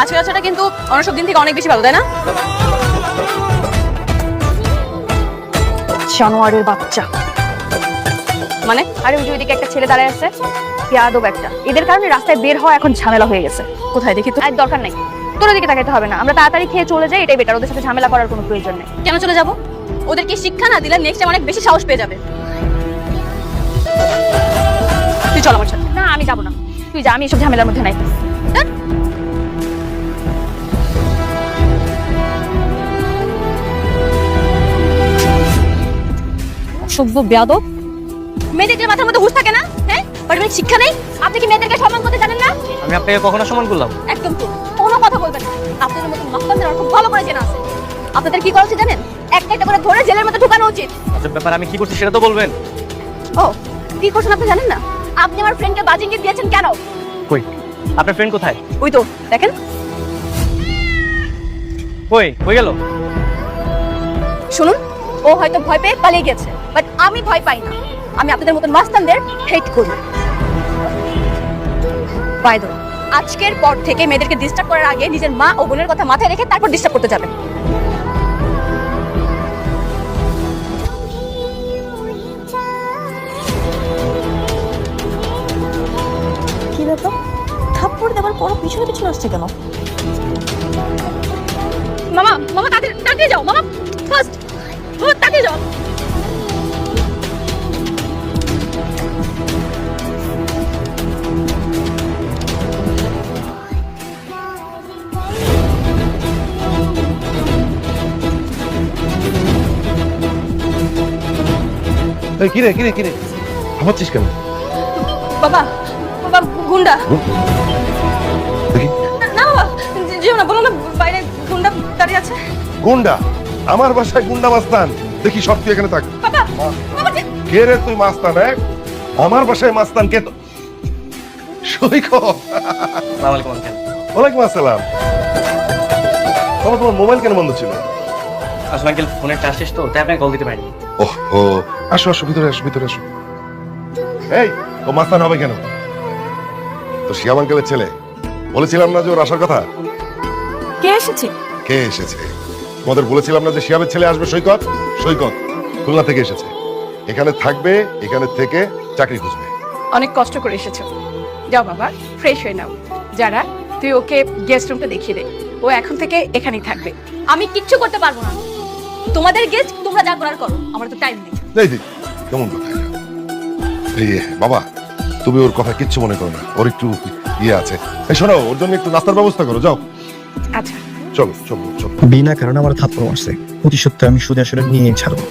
আজকে আচারটা কিন্তু অন্য সব দিন থেকে অনেক বেশি ভালো, তাই না? জানোয়ারের বাচ্চা মানে? আরে ওই যে ওইদিকে একটা ছেলে দাঁড়ায় আছে, পেয়াদব একটা। এদের কারণে রাস্তায় বের হওয়া এখন ঝামেলা হয়ে গেছে। কোথায় দেখি তো? আর দরকার নাই, তোর দিকে তাকাইতে হবে না। আমরা তাড়াতাড়ি খেয়ে চলে যাই, এটাই বেটার। ওদের সাথে ঝামেলা করার কোনো প্রয়োজন নেই। কেন চলে যাব? ওদেরকে শিক্ষা না দিলে নেক্সট টাইম অনেক বেশি সাহস পেয়ে যাবে। তুই চল আমার সাথে। না আমি যাবো না, তুই যা, আমি এসব ঝামেলার মধ্যে নাই। হ্যাঁ? অসভ্য বেয়াদব। মেয়েদের মাথার মধ্যে হুঁশ থাকে না? হ্যাঁ, পারিবারিক শিক্ষা নেই। আপনি কি মেয়েদেরকে সম্মান করতে জানেন না? আমি আপনাকে কখনো সম্মান করলাম? একদম তো কোনো কথা বলবেন না। আপনাদের মতো মাস্তানদের আর খুব ভালো করে জানা আছে। আপনাদের কি করা উচিত জানেন? একটা একটা করে ধরে জেলের মধ্যে ঢুকানো উচিত। আচ্ছা, ব্যাপার আমি কি করছি সেটা তো বলবেন। ও, কি করছেন আপনি জানেন না? আপনি আমার ফ্রেন্ডকে বাজি ইঙ্গিত দিয়েছেন কেন? কই আপনার ফ্রেন্ড কোথায়? ওই তো দেখেন। কই গেল? শুনুন, ও হয়তো ভয় পেয়ে পালিয়ে গেছে, বাট আমি ভয় পাই না। আমি আপনাদের মতন মাস্তানদের হেট করি। বাই দ্য ওয়ে, আজকের পর থেকে মেয়েদেরকে ডিস্টার্ব করার আগে নিজের মা ও বোনের কথা মাথায় রেখে তারপর ডিস্টার্ব করতে যাবেন। কি ব্যাপার, থাপ্পড় দেওয়ার পর পিছনে পিছনে আসছে কেন? মামা মামা তাড়াতাড়ি যাও মামা, ফার্স্ট মামা তাড়াতাড়ি যাও। এই কিরে কিরে কিরে থামাচ্ছিস কেন? বাবা বাবা গুন্ডা। দেখি। না বাবা, যেও না, বলো না বাইরে গুন্ডা দাঁড়িয়ে আছে। গুন্ডা? আমার বাসায় গুন্ডা মাস্তান? দেখি সব তুই এখানে থাক। বাবা বাবা কে রে তুই মাস্তান? আমার বাসায় মাস্তান কে? তো সৈকত। আসসালামু আলাইকুম আঙ্কেল। ওয়ালাইকুম আসসালাম। বাবা তোমার মোবাইল কেন বন্ধ ছিল? আসলে আঙ্কেল ফোনের চার্জ শেষ তো, তাই আপনাকে কল দিতে পারিনি। ওহো, আসো আসো, ভিতরে আসো ভিতরে আসো। এই ও মাস্তান হবে কেন? তো শিয়াম আঙ্কেলের ছেলে। বলেছিলাম না যে ওর আসার কথা? কে এসেছে? কে এসেছে? তোমাদের বলেছিলাম না যে শিয়ামের ছেলে আসবে? সৈকত। সৈকত খুলনা থেকে এসেছে, এখানে থাকবে, এখানে থেকে চাকরি খুঁজবে। অনেক কষ্ট করে এসেছো। যাও বাবা, ফ্রেশ হয়ে নাও। যারা, তুই ওকে গেস্ট রুমটা দেখিয়ে দে। ও এখন থেকে এখানেই থাকবে। আমি কিচ্ছু করতে পারবো না। তোমাদের গেস্ট তোমরা যা করার করো, আমার তো টাইম নেই। এই দিদি কেমন কথা এটা? এই বাবা, তুমি ওর কথা কিচ্ছু মনে করো না, ওর একটু ইয়ে আছে। এই শোনো, ওর জন্য একটু নাস্তার ব্যবস্থা করো, যাও। আচ্ছা চলো চলো চলো। বিনা কারণে আমার থাপ্পড় মারছে, প্রতিশোধ আমি সুদে আসলে নিয়ে ছাড়বো।